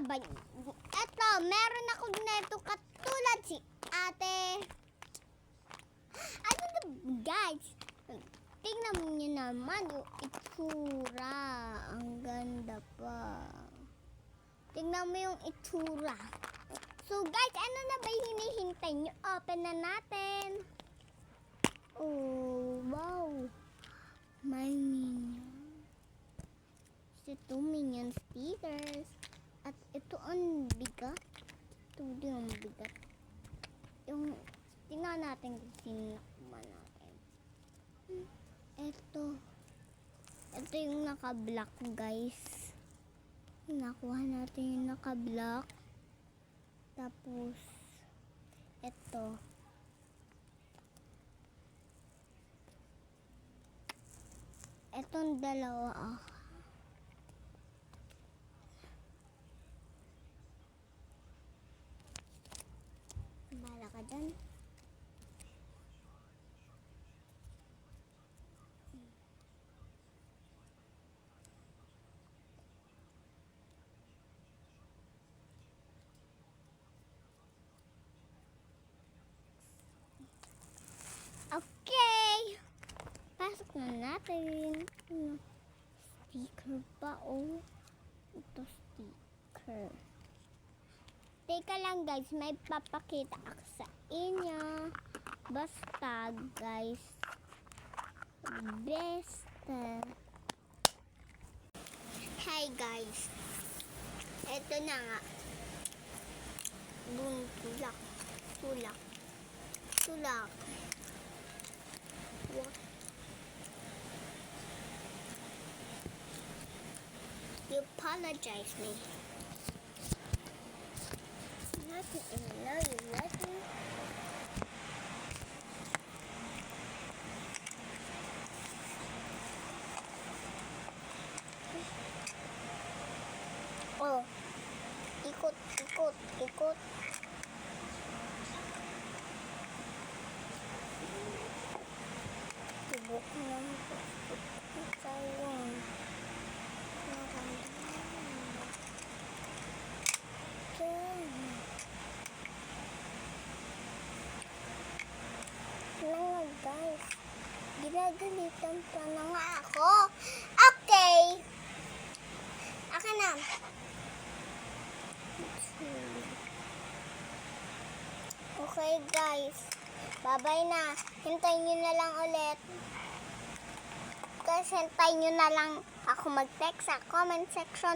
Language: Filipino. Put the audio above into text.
ba? Eto, meron ako neto katulad si ate. Ano na, guys? Tingnan niyo naman yung itsura. Ang ganda pa. Tingnan mo yung itsura. So guys, ano na ba yung hinihintay nyo? Open na natin. Oh, wow. My minion. Ito, minion stickers. At ito ang bigat. Ito din ang bigat. Yung, tingnan natin kung sino nakuha natin. Ito. Ito yung naka-black, guys. Nakuha natin yung naka-black. Tapos, ito. Etong dalawa, Bala ka dyan. Okay. Pasok na natin. Sticker pa, oh. Ito sticker. Teka lang, guys. May papakita ako sa inyo. Basta, guys. Basta. Hi, guys. Ito na nga. Tulak. Tulak. Tulak. What? You apologize me. Nothing in love, you let me. Oh, ikot, ikot, ikot. Tubok na sayang. Guys, ginagalitan pa na nga ako. Okay. Akin na. Okay, guys. Bye-bye na. Hintayin nyo na lang ulit. Kasi hintayin nyo na lang ako mag-text sa comment section.